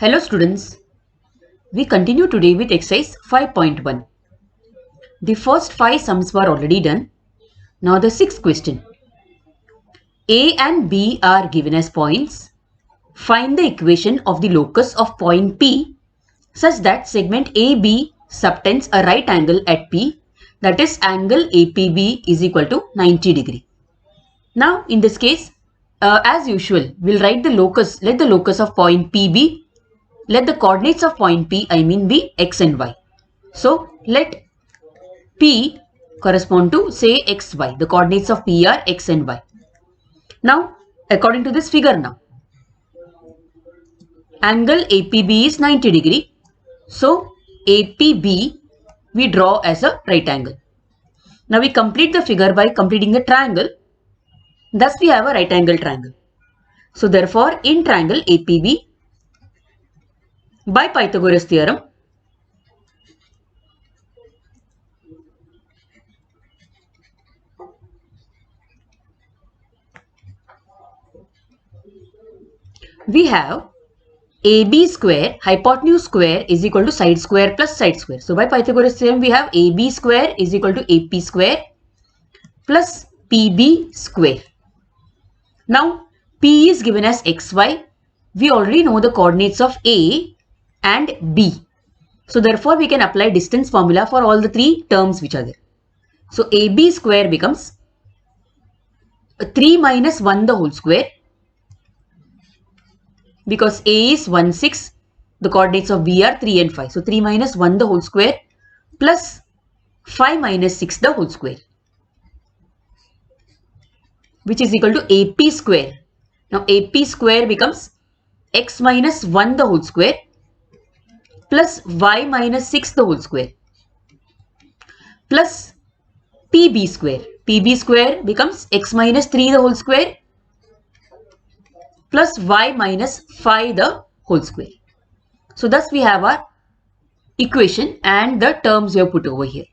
Hello students, we continue today with exercise 5.1. The first 5 sums were already done. Now the 6th question. A and B are given as points. Find the equation of the locus of point P such that segment AB subtends a right angle at P, that is angle APB is equal to 90 degree. Now in this case, as usual, we'll write the locus, let the locus of point P be. Let the coordinates of point P, be x and y. So, let P correspond to say xy. The coordinates of P are x and y. Now, according to this figure now, angle APB is 90 degree. So, APB we draw as a right angle. Now, we complete the figure by completing the triangle. Thus, we have a right angle triangle. So, therefore, in triangle APB, by Pythagoras theorem, we have AB square hypotenuse square is equal to side square plus side square. So by Pythagoras theorem we have AB square is equal to AP square plus PB square. Now P is given as XY. We already know the coordinates of A and B. So therefore we can apply distance formula for all the three terms which are there. So AB square becomes 3 minus 1 the whole square, because A is 1, 6, the coordinates of B are 3 and 5. So 3 minus 1 the whole square plus 5 minus 6 the whole square, which is equal to AP square. Now AP square becomes x minus 1 the whole square plus y minus 6 the whole square plus PB square. PB square becomes x minus 3 the whole square plus y minus 5 the whole square. So thus we have our equation and the terms we have put over here.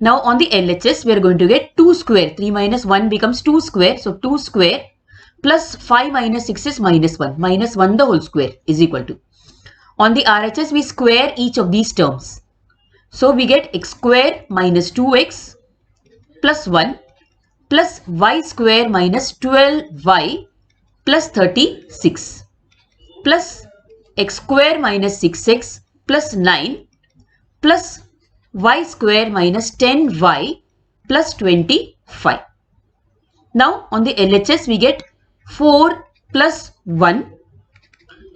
Now on the LHS we are going to get 2 square. 3 minus 1 becomes 2 square. So 2 square plus 5 minus 6 is minus 1. Minus 1 the whole square is equal to. On the RHS we square each of these terms. So we get x square minus 2x plus 1 plus y square minus 12y plus 36 plus x square minus 6x plus 9 plus y square minus 10y plus 25. Now on the LHS we get 4 plus 1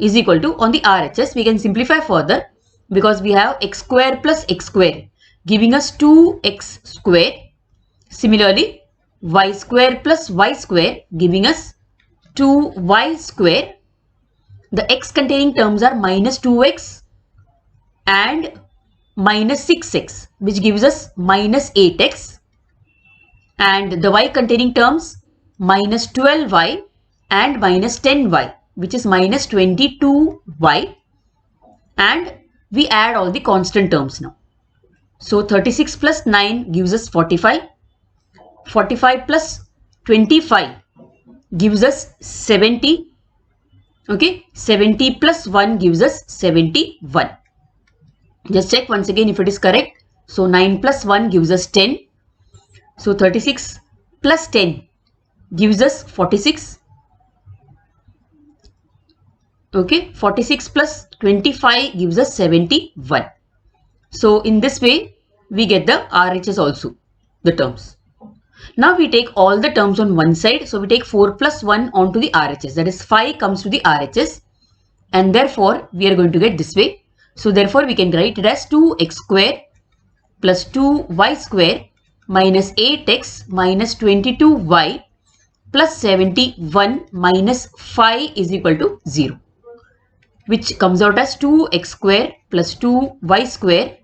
is equal to, on the RHS we can simplify further because we have x square plus x square giving us 2x square. Similarly y square plus y square giving us 2y square. The x containing terms are minus 2x and minus 6x, which gives us minus 8x, and the y containing terms minus 12y and minus 10y, which is minus 22y, and we add all the constant terms now. So 36 plus 9 gives us 45. 45 plus 25 gives us 70. Okay, 70 plus 1 gives us 71. Just check once again if it is correct. So 9 plus 1 gives us 10. So 36 plus 10 gives us 46. Okay, 46 plus 25 gives us 71. So in this way we get the RHS also, the terms. Now we take all the terms on one side. So we take 4 plus 1 onto the RHS. That is 5 comes to the RHS. And therefore we are going to get this way. So therefore we can write it as 2x square plus 2y square minus 8x minus 22y plus 71 minus 5 is equal to 0. Which comes out as 2x square plus 2y square.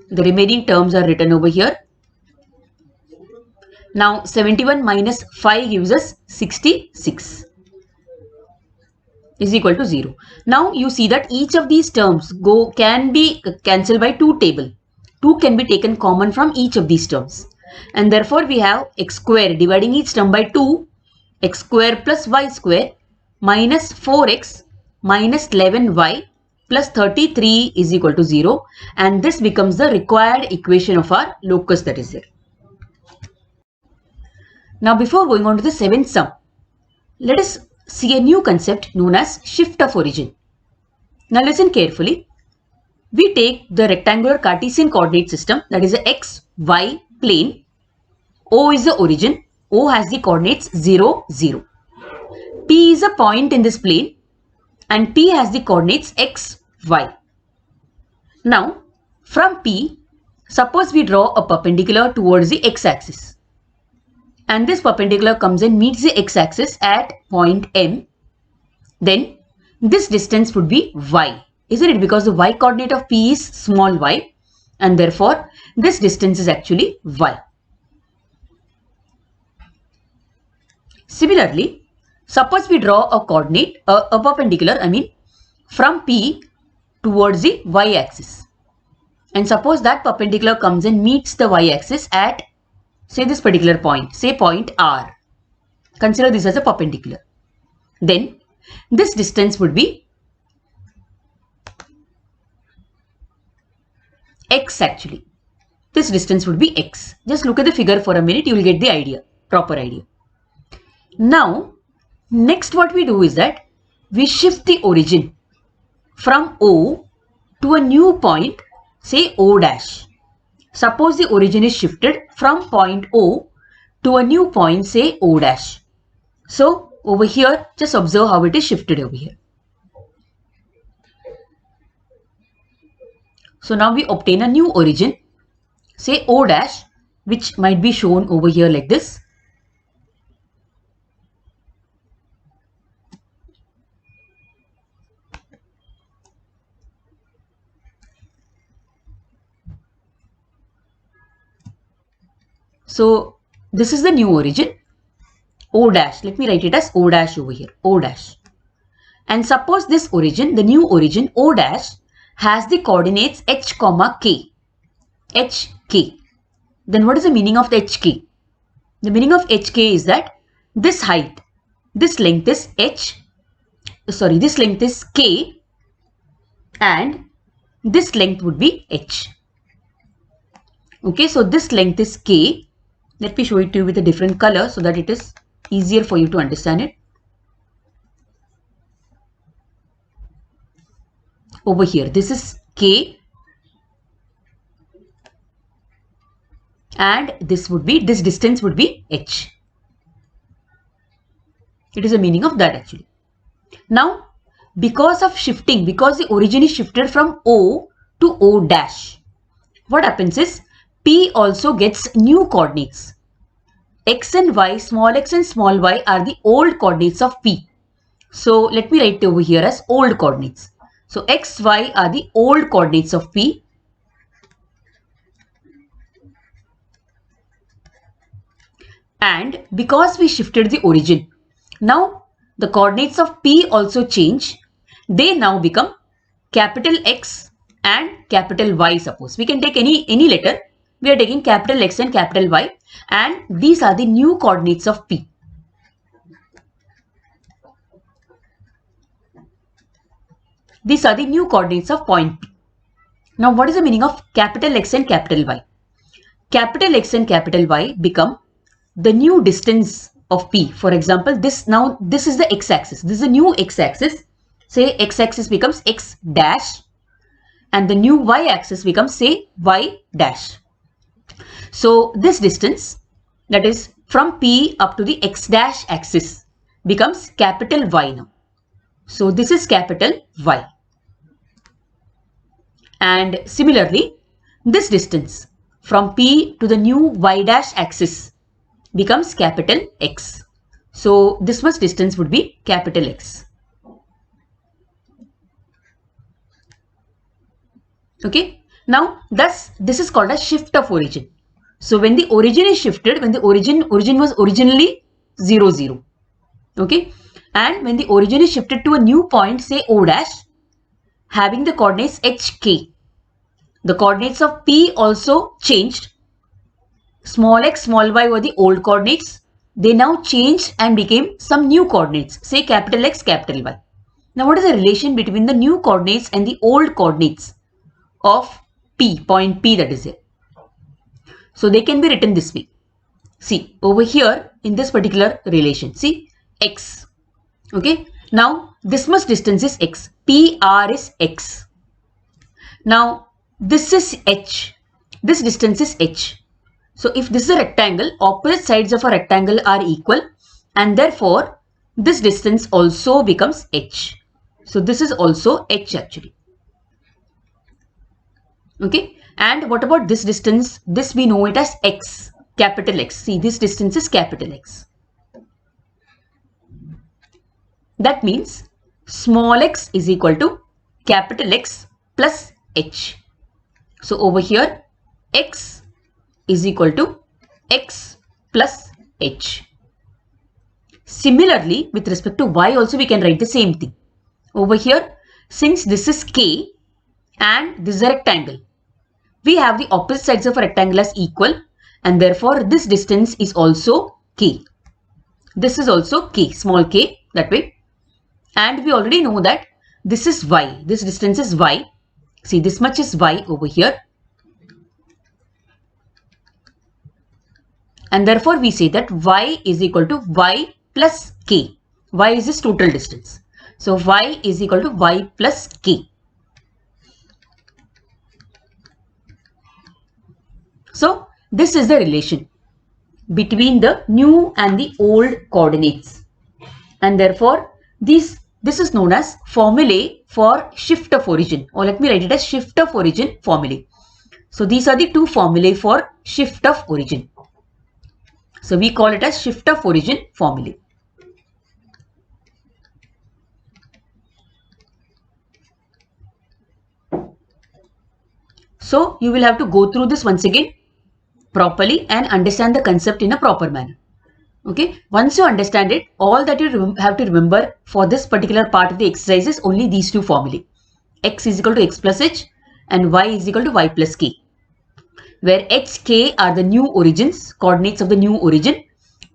The remaining terms are written over here. Now 71 minus 5 gives us 66 is equal to 0. Now you see that each of these terms can be cancelled by 2 table. 2 can be taken common from each of these terms. And therefore we have x square dividing each term by 2, x square plus y square minus 4x minus 11y plus 33 is equal to 0, and this becomes the required equation of our locus that is there. Now before going on to the seventh sum, let us see a new concept known as shift of origin. Now listen carefully. We take the rectangular Cartesian coordinate system, that is the x, y plane. O is the origin. O has the coordinates 0, 0. P is a point in this plane and P has the coordinates x, y. Now from P, suppose we draw a perpendicular towards the x-axis. And this perpendicular comes and meets the x-axis at point M. Then this distance would be y. Isn't it? Because the y coordinate of P is small y, and therefore this distance is actually y. Similarly, suppose we draw a coordinate, a perpendicular, from P towards the y-axis. And suppose that perpendicular comes and meets the y-axis at, say, this particular point, say point R. Consider this as a perpendicular. Then this distance would be x actually. This distance would be x. Just look at the figure for a minute, you will get the idea, proper idea. Now, next what we do is that we shift the origin from O to a new point, say O dash. Suppose the origin is shifted from point O to a new point, say O dash. So over here, just observe how it is shifted over here. So now we obtain a new origin, say O dash, which might be shown over here like this. So this is the new origin, O dash. Let me write it as O dash over here, O dash. And suppose this origin, the new origin O dash, has the coordinates h, k. hk. Then what is the meaning of the hk? The meaning of hk is that this height, this length is this length is k, and this length would be h. Okay, so this length is k. Let me show it to you with a different color so that it is easier for you to understand it. Over here, this is k, and this distance would be h. It is the meaning of that actually. Now, because of shifting, because the origin is shifted from O to O dash, what happens is P also gets new coordinates. X and y, small x and small y are the old coordinates of P. So let me write it over here as old coordinates. So x, y are the old coordinates of P. And because we shifted the origin, now the coordinates of P also change. They now become capital X and capital Y. Suppose we can take any letter. We are taking capital X and capital Y, and these are the new coordinates of P. These are the new coordinates of point P. Now what is the meaning of capital X and capital Y? Capital X and capital Y become the new distance of P. For example, this is the x-axis. This is a new x-axis. Say x-axis becomes x dash, and the new y-axis becomes, say, y dash. So this distance, that is from P up to the x dash axis, becomes capital Y now. So this is capital Y. And similarly, this distance from P to the new y dash axis becomes capital X. So this much distance would be capital X. Okay. Now, thus this is called a shift of origin. So when the origin is shifted, when the origin was originally 0, 0. Okay. And when the origin is shifted to a new point, say O dash, having the coordinates hk, the coordinates of P also changed. Small x, small y were the old coordinates. They now changed and became some new coordinates, say capital X, capital Y. Now what is the relation between the new coordinates and the old coordinates of P, point P that is here? So they can be written this way. See over here in this particular relation, see x. Okay. Now this much distance is x. PR is x. Now this is h. This distance is h. So if this is a rectangle, opposite sides of a rectangle are equal and therefore this distance also becomes h. So this is also h actually. Okay. And what about this distance? This we know it as x, capital X. See, this distance is capital X. That means small x is equal to capital X plus h. So over here x is equal to x plus h. Similarly, with respect to y also we can write the same thing. Over here, since this is k and this is a rectangle, we have the opposite sides of a rectangle as equal and therefore this distance is also k. This is also k, small k, that way. And we already know that this is y, this distance is y. See, this much is y over here. And therefore we say that y is equal to y plus k. Y is this total distance. So y is equal to y plus k. So this is the relation between the new and the old coordinates, and therefore this is known as formulae for shift of origin, or let me write it as shift of origin formulae. So these are the two formulae for shift of origin. So we call it as shift of origin formulae. So you will have to go through this once again properly and understand the concept in a proper manner. Okay, once you understand it, all that you have to remember for this particular part of the exercise is only these two formulae. X is equal to x plus h and y is equal to y plus k, where h, k are the new origins, coordinates of the new origin.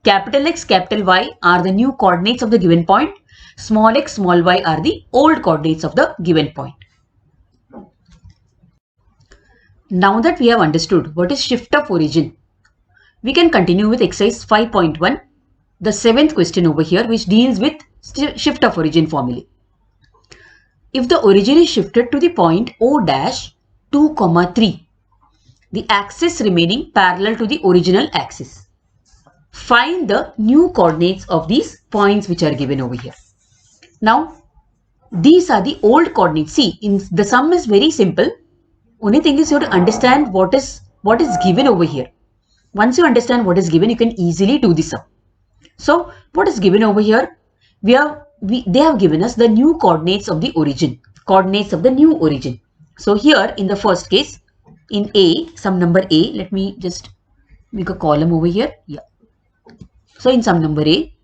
Capital X, capital Y are the new coordinates of the given point. Small x, small y are the old coordinates of the given point. Now that we have understood what is shift of origin, we can continue with exercise 5.1, the 7th question over here, which deals with shift of origin formulae. If the origin is shifted to the point O dash 2, 3, the axis remaining parallel to the original axis, find the new coordinates of these points which are given over here. Now, these are the old coordinates. See, the sum is very simple. Only thing is you have to understand what is given over here. Once you understand what is given, you can easily do the sum. So what is given over here? They have given us the new coordinates of the origin, coordinates of the new origin. So here in the first case, in A, sum number A, let me just make a column over here. Yeah. So in sum number A,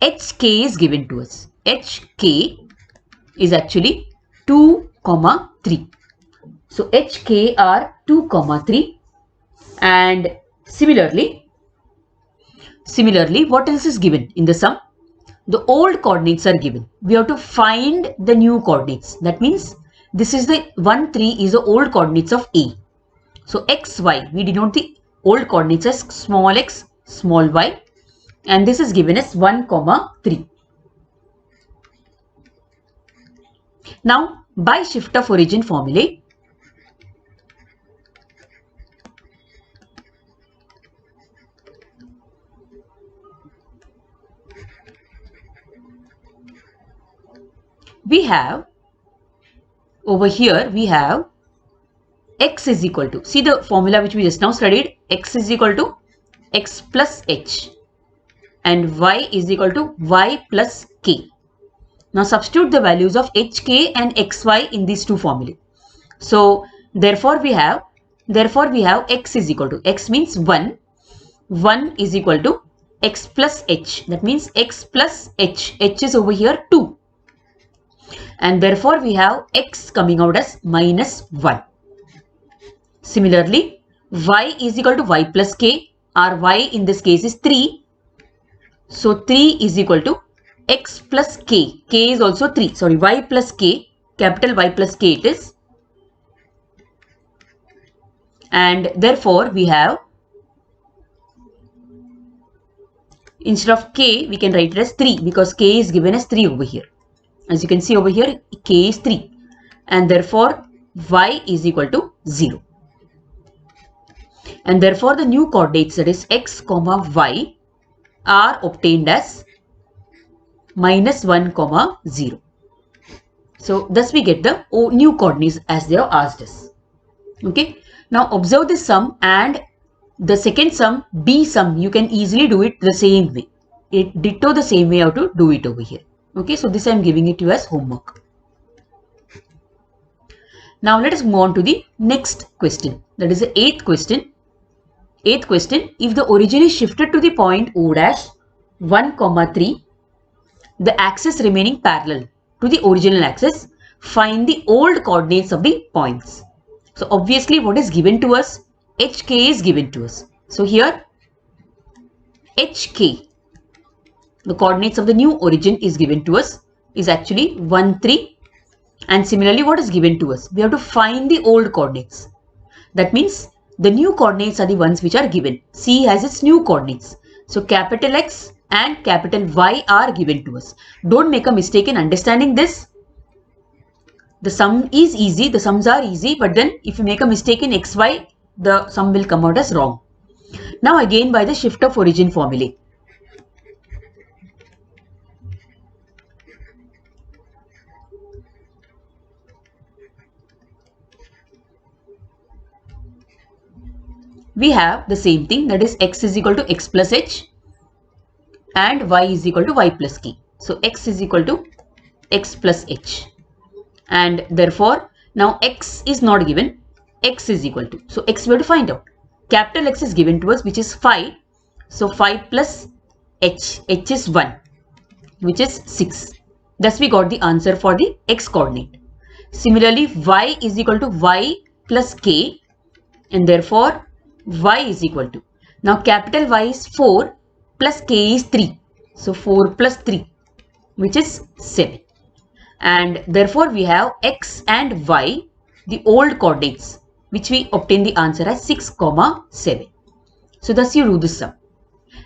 HK is given to us. HK is actually 2, 3. So HK are 2, 3, and similarly, what else is given in the sum? The old coordinates are given. We have to find the new coordinates. That means this is the 1, 3 is the old coordinates of A. So x, y, we denote the old coordinates as small x, small y, and this is given as 1, 3. Now, by shift of origin formulae, we have over here, we have x is equal to, see the formula which we just now studied, x is equal to x plus h and y is equal to y plus k. Now substitute the values of hk and xy in these two formulae. So therefore we have x is equal to, x means 1 is equal to x plus h. That means x plus h is over here 2. And therefore we have x coming out as minus 1. Similarly, y is equal to y plus k. Our y in this case is 3. So 3 is equal to x plus k. K is also 3. Sorry, y plus k. Capital Y plus k it is. And therefore, we have, instead of k, we can write it as 3 because k is given as 3 over here. As you can see over here, k is 3. And therefore, y is equal to 0. And therefore, the new coordinates, that is x comma y, are obtained as -1, 0. So thus we get the new coordinates as they have asked us. Okay. Now observe this sum and the second sum, B sum, you can easily do it the same way. It ditto the same way how to do it over here. Okay. So this I am giving it to you as homework. Now let us move on to the next question. That is the 8th question. 8th question, if the origin is shifted to the point O dash 1, 3, the axis remaining parallel to the original axis, find the old coordinates of the points. So obviously what is given to us? HK is given to us. So here HK, the coordinates of the new origin is given to us, is actually 1, 3. And similarly what is given to us? We have to find the old coordinates. That means the new coordinates are the ones which are given. C has its new coordinates. So capital X and capital Y are given to us. Don't make a mistake in understanding this. The sum is easy, the sums are easy, but then if you make a mistake in XY, the sum will come out as wrong. Now again by the shift of origin formulae. We have the same thing, that is x is equal to x plus h and y is equal to y plus k. So x is equal to x plus h. And therefore, now x is not given, x is equal to. So x we have to find out. Capital X is given to us, which is 5. So 5 plus h, h is 1, which is 6. Thus we got the answer for the x coordinate. Similarly, y is equal to y plus k, and therefore y is equal to. Now capital Y is 4 plus k is 3. So 4 plus 3, which is 7. And therefore we have x and y, the old coordinates, which we obtain the answer as 6, 7. So thus you do this sum.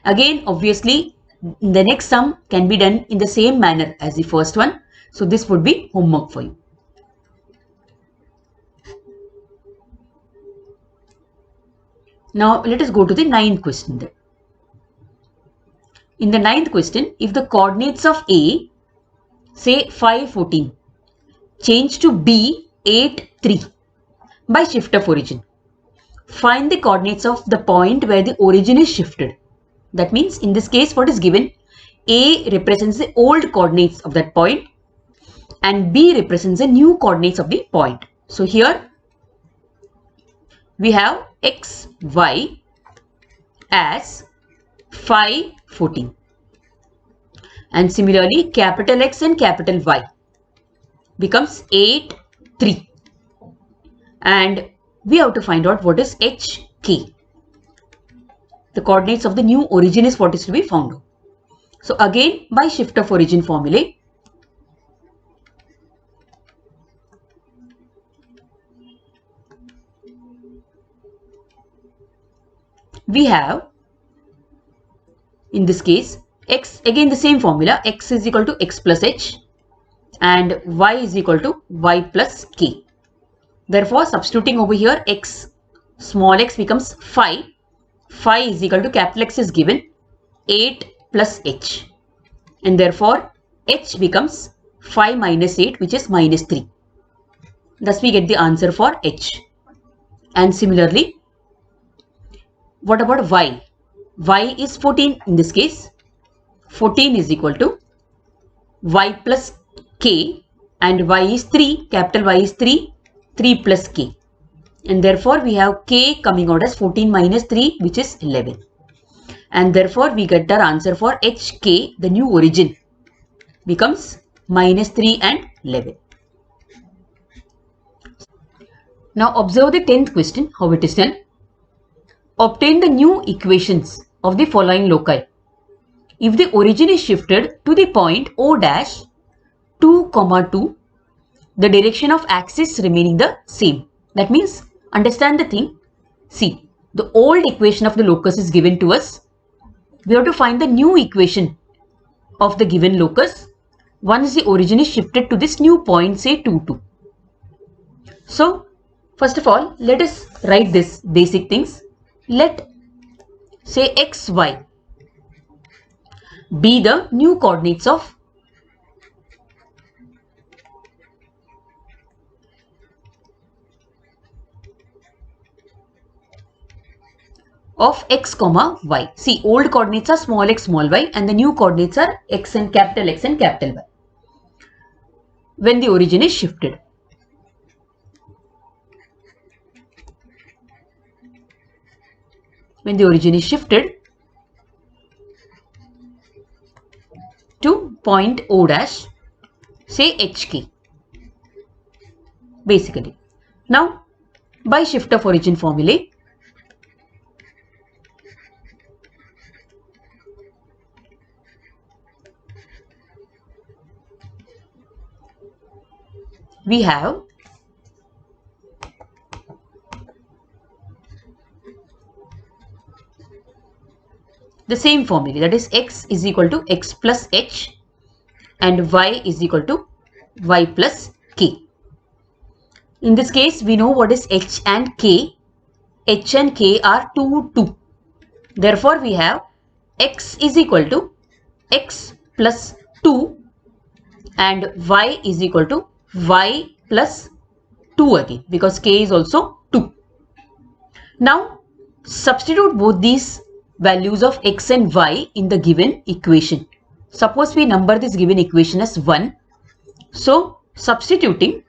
Again, obviously, the next sum can be done in the same manner as the first one. So this would be homework for you. Now let us go to the 9th question then. In the 9th question, if the coordinates of A, say 5, 14, change to B, 8, 3 by shift of origin, find the coordinates of the point where the origin is shifted. That means in this case what is given? A represents the old coordinates of that point and B represents the new coordinates of the point. So here we have x, y as 5, 14. And similarly, capital X and capital Y becomes 8, 3. And we have to find out what is HK. The coordinates of the new origin is what is to be found out. So again, by shift of origin formulae, we have, in this case, x, again the same formula, x is equal to x plus h and y is equal to y plus k. Therefore, substituting over here, x, small x becomes 5. 5 is equal to capital X is given 8 plus h. And therefore, h becomes 5 minus 8, which is minus 3. Thus, we get the answer for h. And similarly, what about y? Y is 14 in this case. 14 is equal to y plus k and y is 3, capital Y is 3, 3 plus k. And therefore, we have k coming out as 14 minus 3, which is 11. And therefore, we get our answer for HK, the new origin, becomes minus 3 and 11. Now, observe the 10th question, how it is done. Obtain the new equations of the following loci if the origin is shifted to the point O dash 2, 2, the direction of axis remaining the same. That means, understand the thing. See, the old equation of the locus is given to us. We have to find the new equation of the given locus once the origin is shifted to this new point, say 2, 2. So, first of all, let us write this basic things. Let, say, x, y be the new coordinates of x comma y. See, old coordinates are small x, small y, and the new coordinates are x and capital Y. When the origin is shifted. When the origin is shifted to point O dash, say HK. Basically. Now, by shift of origin formulae, we have the same formula, that is x is equal to x plus h and y is equal to y plus k. In this case, we know what is h and k. H and k are 2, 2. Therefore, we have x is equal to x plus 2 and y is equal to y plus 2 again, because k is also 2. Now, substitute both these values of x and y in the given equation. Suppose we number this given equation as 1. So, substituting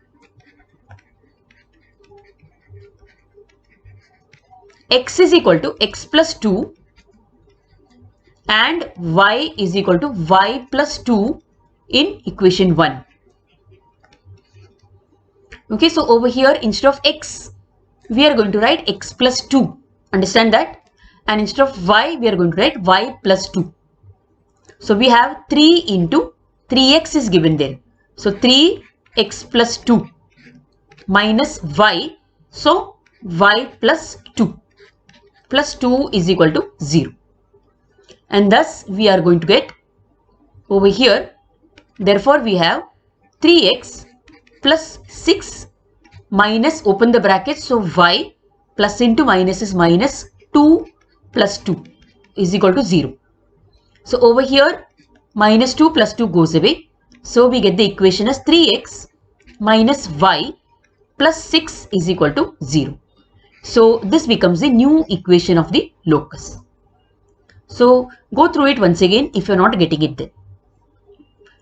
x is equal to x plus 2 and y is equal to y plus 2 in equation 1. Okay, so over here instead of x, we are going to write x plus 2. Understand that? And instead of y, we are going to write y plus 2. So we have 3 into 3x is given there. So 3x plus 2 minus y. So y plus 2 plus 2 is equal to 0. And thus we are going to get over here. Therefore we have 3x plus 6 minus, open the brackets, so y plus into minus is minus 2 plus 2 is equal to 0. So over here minus 2 plus 2 goes away. So we get the equation as 3x minus y plus 6 is equal to 0. So this becomes the new equation of the locus. So go through it once again if you are not getting it then.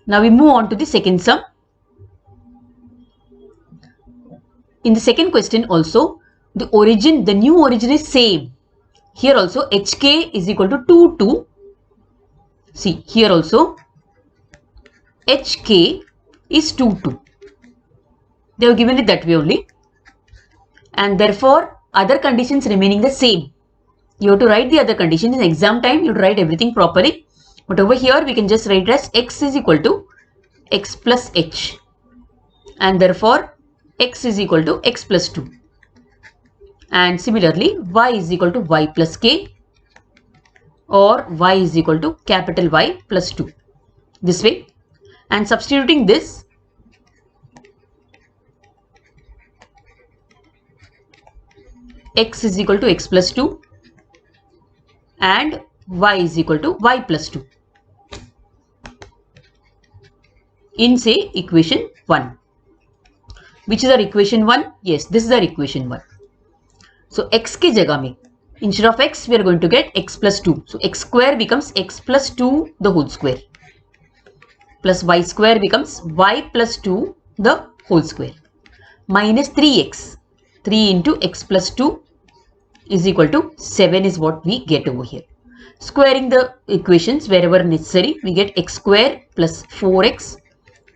Now we move on to the second sum. In the second question also, the origin, the new origin is same. Here also hk is equal to 2, 2. See, here also hk is 2, 2. They have given it that way only. And therefore, other conditions remaining the same. You have to write the other conditions. In exam time, you have to write everything properly. But over here, we can just write it as x is equal to x plus h. And therefore, x is equal to x plus 2. And similarly, y is equal to y plus k, or y is equal to capital Y plus 2. This way. And substituting this, x is equal to x plus 2 and y is equal to y plus 2 in, say, equation 1. Which is our equation 1? Yes, this is our equation 1. So x ke jagah mein, instead of x, we are going to get x plus 2. So x square becomes x plus 2 the whole square. Plus y square becomes y plus 2 the whole square. Minus 3x. 3 into x plus 2 is equal to 7 is what we get over here. Squaring the equations wherever necessary, we get x square plus 4x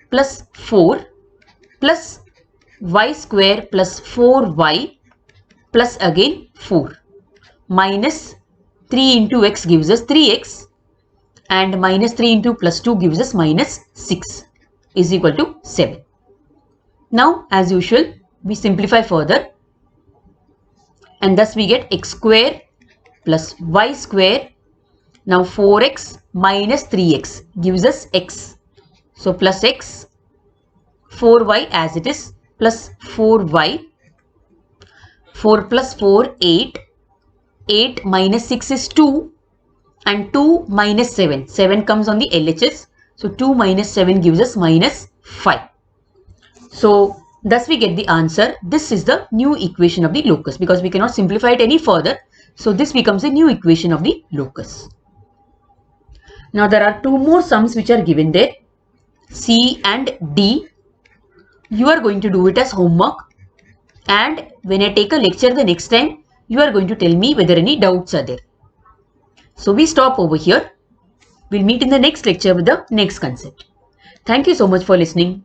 plus 4 plus y square plus 4y plus again 4 minus 3 into x gives us 3x and minus 3 into plus 2 gives us minus 6 is equal to 7. Now, as usual, we simplify further and thus we get x square plus y square. Now 4x minus 3x gives us x. So plus x, 4y as it is, plus 4y, 4 plus 4, 8, 8 minus 6 is 2 and 2 minus 7, 7 comes on the LHS. So 2 minus 7 gives us minus 5. So thus we get the answer. This is the new equation of the locus because we cannot simplify it any further. So this becomes a new equation of the locus. Now there are two more sums which are given there, C and D. You are going to do it as homework, and when I take a lecture the next time, you are going to tell me whether any doubts are there. So we stop over here. We'll meet in the next lecture with the next concept. Thank you so much for listening.